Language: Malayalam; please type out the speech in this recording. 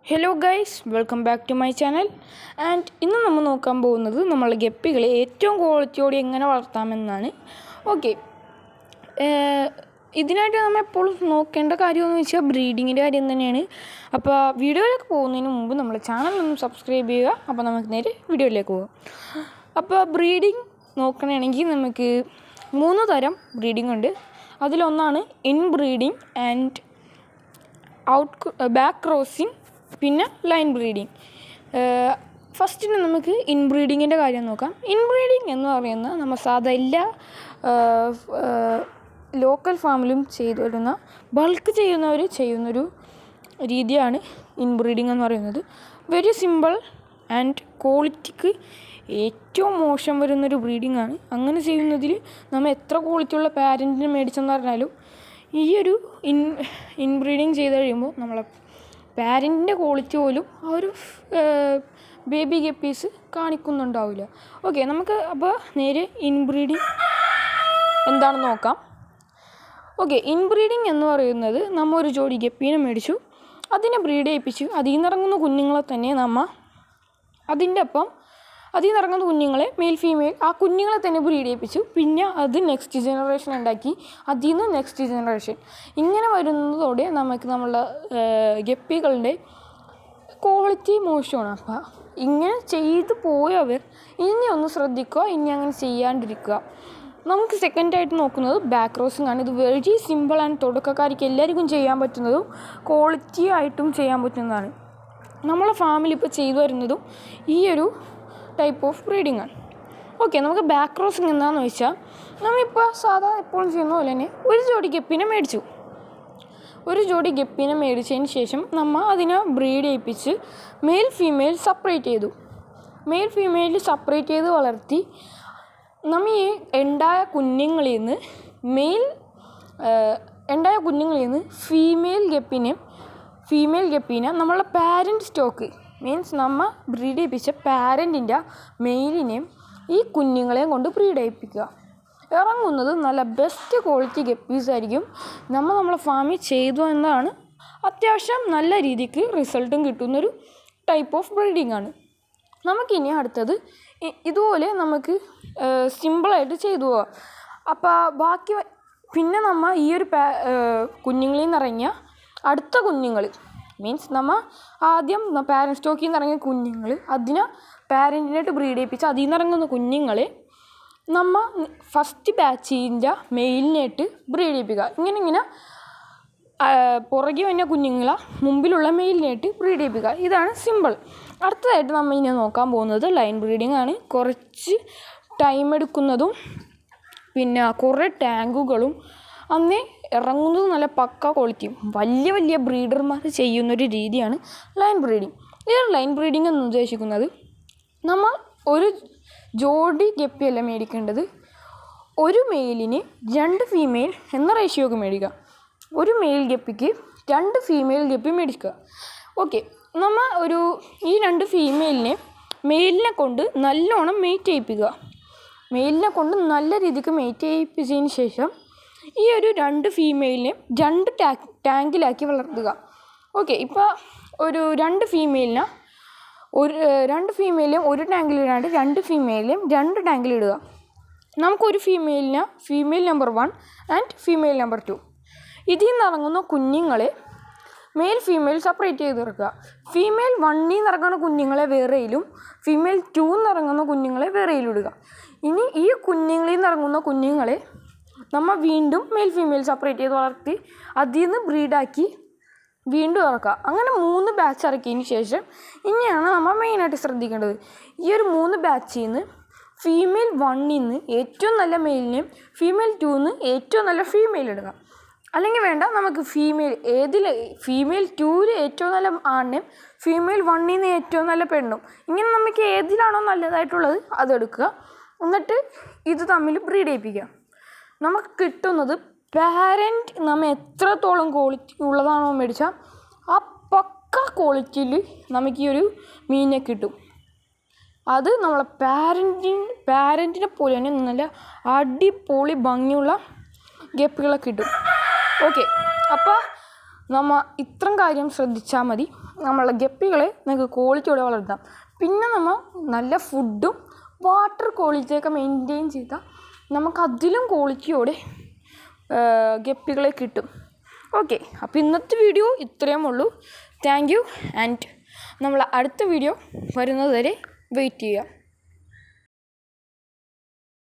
Hello guys, welcome back to my channel. ഇന്ന് നമ്മൾ നോക്കാൻ പോകുന്നത് നമ്മളെ ഗപ്പികളെ ഏറ്റവും ക്വാളിറ്റിയോടെ എങ്ങനെ വളർത്താമെന്നാണ്. ഓക്കെ, ഇതിനായിട്ട് നമ്മൾ എപ്പോഴും നോക്കേണ്ട കാര്യമെന്ന് വെച്ചാൽ ബ്രീഡിങ്ങിൻ്റെ കാര്യം തന്നെയാണ്. അപ്പോൾ വീഡിയോയിലേക്ക് പോകുന്നതിന് മുമ്പ് നമ്മുടെ ചാനലൊന്ന് സബ്സ്ക്രൈബ് ചെയ്യുക. അപ്പോൾ നമുക്ക് നേരെ വീഡിയോയിലേക്ക് പോകാം. അപ്പോൾ ബ്രീഡിങ് നോക്കണമെങ്കിൽ നമുക്ക് 3 തരം ബ്രീഡിംഗ് ഉണ്ട്. അതിലൊന്നാണ് in breeding and back crossing, പിന്നെ ലൈൻ ബ്രീഡിങ്. ഫസ്റ്റിന് നമുക്ക് ഇൻബ്രീഡിങ്ങിൻ്റെ കാര്യം നോക്കാം. ഇൻബ്രീഡിങ് എന്ന് പറയുന്നത് നമ്മൾ സാധാ എല്ലാ ലോക്കൽ ഫാമിലും ചെയ്തു വരുന്ന ബൾക്ക് ചെയ്യുന്നൊരു രീതിയാണ് ഇൻബ്രീഡിങ് എന്ന് പറയുന്നത്. വെരി സിമ്പിൾ ആൻഡ് ക്വാളിറ്റിക്ക് ഏറ്റവും മോശം വരുന്നൊരു ബ്രീഡിംഗ് ആണ്. അങ്ങനെ ചെയ്യുന്നതിൽ നമ്മൾ എത്ര ക്വാളിറ്റിയുള്ള പാരൻറ്റിനെ മേടിച്ചെന്ന് പറഞ്ഞാലും ഈ ഒരു ഇൻബ്രീഡിങ് ചെയ്ത് കഴിയുമ്പോൾ നമ്മളെ പാരൻറ്റിൻ്റെ ക്വാളിറ്റി പോലും ആ ഒരു ബേബി ഗപ്പീസ് കാണിക്കുന്നുണ്ടാവില്ല. ഓക്കെ, നമുക്ക് അപ്പോൾ നേരെ ഇൻബ്രീഡിങ് എന്താണെന്ന് നോക്കാം. ഓക്കെ, ഇൻബ്രീഡിങ് എന്ന് പറയുന്നത് നമ്മൾ ഒരു ജോഡി ഗപ്പീനെ മേടിച്ചു, അതിനെ ബ്രീഡ് ചെയ്യിപ്പിച്ചു, അതിൽ നിന്നിറങ്ങുന്ന കുഞ്ഞുങ്ങളെ തന്നെ അതിൽ നിന്നിറങ്ങുന്ന കുഞ്ഞുങ്ങളെ മെയിൽ ഫീമെയിൽ ആ കുഞ്ഞുങ്ങളെ തന്നെ ബ്രീഡ് ചെയ്യിപ്പിച്ചു. പിന്നെ അത് നെക്സ്റ്റ് ജനറേഷൻ ഉണ്ടാക്കി, അതിൽ നിന്ന് നെക്സ്റ്റ് ജനറേഷൻ ഇങ്ങനെ വരുന്നതോടെ നമുക്ക് നമ്മളുടെ ഗപ്പികളുടെ ക്വാളിറ്റി മോശമാണ്. അപ്പോൾ ഇങ്ങനെ ചെയ്തു പോയവർ ഇനി ഒന്ന് ശ്രദ്ധിക്കുക, ഇനി അങ്ങനെ ചെയ്യാണ്ടിരിക്കുക. നമുക്ക് സെക്കൻഡായിട്ട് നോക്കുന്നത് ബാക്ക് ക്രോസിംഗ് ആണ്. ഇത് വെരി സിമ്പിൾ ആൻഡ് തുടക്കക്കാർക്ക് എല്ലാവർക്കും ചെയ്യാൻ പറ്റുന്നതും ക്വാളിറ്റി ആയിട്ടും ചെയ്യാൻ പറ്റുന്നതാണ്. നമ്മളെ ഫാമിലി ഇപ്പോൾ ചെയ്തു വരുന്നതും ഈ ഒരു ടൈപ്പ് ഓഫ് ബ്രീഡിംഗ് ആണ്. ഓക്കെ, നമുക്ക് ബാക്ക് ക്രോസിംഗ് എന്താണെന്ന് വെച്ചാൽ നമ്മളിപ്പോൾ സാധാരണ എപ്പോഴും ചെയ്യുന്ന പോലെ തന്നെ ഒരു ജോഡി ഗപ്പിനെ മേടിച്ചതിന് ശേഷം നമ്മൾ അതിനെ ബ്രീഡ് ചെയ്യിപ്പിച്ച് മെയിൽ ഫീമെയിൽ സെപ്പറേറ്റ് ചെയ്ത് വളർത്തി നമ്മൾ ഈ ഉണ്ടായ കുഞ്ഞുങ്ങളിൽ നിന്ന് ഫീമെയിൽ ഗപ്പീനെ നമ്മളെ പാരൻറ്റ് സ്റ്റോക്ക് മീൻസ് നമ്മൾ ബ്രീഡ് ചെയ്യിപ്പിച്ച പാരൻറ്റിൻ്റെ മെയിലിനെയും ഈ കുഞ്ഞുങ്ങളെയും കൊണ്ട് ബ്രീഡ് ചെയ്യിപ്പിക്കുക. ഇറങ്ങുന്നത് നല്ല ബെസ്റ്റ് ക്വാളിറ്റി ഗപ്പീസ് ആയിരിക്കും. നമ്മളെ ഫാമിൽ ചെയ്തു എന്നതാണ് അത്യാവശ്യം നല്ല രീതിക്ക് റിസൾട്ടും കിട്ടുന്നൊരു ടൈപ്പ് ഓഫ് ബ്രീഡിംഗ് ആണ്. നമുക്കിനി അടുത്തത് ഇതുപോലെ നമുക്ക് സിമ്പിളായിട്ട് ചെയ്തു പോവാം. അപ്പോൾ ബാക്കി പിന്നെ നമ്മൾ ഈ ഒരു കുഞ്ഞുങ്ങളിൽ നിന്ന് ഇറങ്ങിയ അടുത്ത കുഞ്ഞുങ്ങൾ മീൻസ് നമ്മൾ ആദ്യം പാരൻറ്റ് സ്റ്റോക്കിൽ നിന്ന് ഇറങ്ങിയ കുഞ്ഞുങ്ങൾ അതിനെ പാരൻറ്റിനായിട്ട് ബ്രീഡ് ചെയ്യിപ്പിച്ച് അതിൽ നിന്ന് ഇറങ്ങുന്ന കുഞ്ഞുങ്ങളെ നമ്മൾ ഫസ്റ്റ് ബാച്ചിൻ്റെ മെയിലിനായിട്ട് ബ്രീഡ് ചെയ്യിപ്പിക്കുക. ഇങ്ങനെ പുറകെ വന്ന കുഞ്ഞുങ്ങളെ മുമ്പിലുള്ള മെയിലിനായിട്ട് ബ്രീഡ് ചെയ്യിപ്പിക്കുക. ഇതാണ് സിമ്പിൾ. അടുത്തതായിട്ട് നമ്മൾ ഇനി നോക്കാൻ പോകുന്നത് ലൈൻ ബ്രീഡിംഗ് ആണ്. കുറച്ച് ടൈം എടുക്കുന്നതും പിന്നെ കുറേ ടാങ്കുകളും അന്നേ ഇറങ്ങുന്നത് നല്ല പക്ക ക്വാളിറ്റിയും വലിയ ബ്രീഡർമാർ ചെയ്യുന്നൊരു രീതിയാണ് ലൈൻ ബ്രീഡിങ്. ലൈൻ ബ്രീഡിങ് എന്ന് ഉദ്ദേശിക്കുന്നത് നമ്മൾ ഒരു ജോഡി ഗപ്പിയല്ല മേടിക്കേണ്ടത്, ഒരു മെയിലിന് 2 ഫീമെയിൽ എന്ന റേഷ്യോക്ക് മേടിക്കുക. ഒരു മെയിൽ ഗപ്പിക്ക് 2 ഫീമെയിൽ ഗപ്പി മേടിക്കുക. ഓക്കെ, നമ്മൾ ഈ 2 മെയിലിനെ കൊണ്ട് നല്ലോണം മെയ്റ്റ് ചെയ്യിപ്പിക്കുക. നല്ല രീതിക്ക് മെയ്റ്റ് ചെയ്യിപ്പിച്ചതിന് ശേഷം ഈ ഒരു 2 ഫീമെയിലിനെ 2 ടാങ്കിലാക്കി വളർത്തുക. ഓക്കെ, ഇപ്പോൾ ഒരു 2 ഫീമെയിലിനെ ഒരു ടാങ്കിലിടാണ്ട് 2 ഫീമെയിലിനെയും 2 ടാങ്കിലിടുക. നമുക്കൊരു female number 1 and female number 2 ഇതിൽ നിന്ന് ഇറങ്ങുന്ന കുഞ്ഞുങ്ങളെ മെയിൽ ഫീമെയിൽ സെപ്പറേറ്റ് ചെയ്ത് ഇറക്കുക. ഫീമെയിൽ 1ൽ നിന്ന് ഇറങ്ങുന്ന കുഞ്ഞുങ്ങളെ വേറെയിലും ഫീമെയിൽ 2ൽ നിന്ന് ഇറങ്ങുന്ന കുഞ്ഞുങ്ങളെ വേറെയിലും ഇടുക. ഇനി ഈ കുഞ്ഞുങ്ങളിൽ നിന്ന് ഇറങ്ങുന്ന കുഞ്ഞുങ്ങളെ നമ്മൾ വീണ്ടും മെയിൽ ഫീമെയിൽ സെപ്പറേറ്റ് ചെയ്ത് വളർത്തി അതിൽ നിന്ന് ബ്രീഡാക്കി വീണ്ടും ഇറക്കുക. അങ്ങനെ 3 ബാച്ച് ഇറക്കിയതിന് ശേഷം ഇനിയാണ് നമ്മൾ മെയിനായിട്ട് ശ്രദ്ധിക്കേണ്ടത്. ഈ ഒരു 3 ബാച്ചിൽ നിന്ന് ഫീമെയിൽ 1ൽ നിന്ന് ഏറ്റവും നല്ല മെയിലിനെയും ഫീമെയിൽ 2ൽ നിന്ന് ഏറ്റവും നല്ല ഫീമെയിൽ ഇടുക. അല്ലെങ്കിൽ വേണ്ട, നമുക്ക് ഫീമെയിൽ 2ൽ ഏറ്റവും നല്ല ആണിനെയും ഫീമെയിൽ 1ൽ നിന്ന് ഏറ്റവും നല്ല പെണ്ണും, ഇങ്ങനെ നമുക്ക് ഏതിലാണോ നല്ലതായിട്ടുള്ളത് അതെടുക്കുക. എന്നിട്ട് ഇത് തമ്മിൽ ബ്രീഡ് ചെയ്യിപ്പിക്കുക. നമുക്ക് കിട്ടുന്നത് പാരൻറ്റ് നമ്മൾ എത്രത്തോളം ക്വാളിറ്റി ഉള്ളതാണോ മേടിച്ചാൽ ആ പക്ക ക്വാളിറ്റിയിൽ നമുക്ക് ഈ ഒരു മീനിനെ കിട്ടും. അത് നമ്മളെ പാരൻറ്റിനെ പോലെ തന്നെ നല്ല അടിപൊളി ഭംഗിയുള്ള ഗപ്പികളെ കിട്ടും. ഓക്കെ, അപ്പോൾ നമ്മൾ ഇത്രയും കാര്യം ശ്രദ്ധിച്ചാൽ മതി. നമ്മളെ ഗപ്പികളെ നമുക്ക് ക്വാളിറ്റിയോടെ വളർത്താം. പിന്നെ നമ്മൾ നല്ല ഫുഡും വാട്ടർ ക്വാളിറ്റിയൊക്കെ മെയിൻറ്റെയിൻ ചെയ്താൽ നമുക്കതിലും ക്വാളിറ്റിയോടെ ഗപ്പികളെ കിട്ടും. ഓക്കെ, അപ്പോൾ ഇന്നത്തെ വീഡിയോ ഇത്രയും ഉള്ളൂ. Thank you. ആൻഡ് നമ്മൾ അടുത്ത വീഡിയോ വരുന്നത് വരെ വെയിറ്റ് ചെയ്യുക.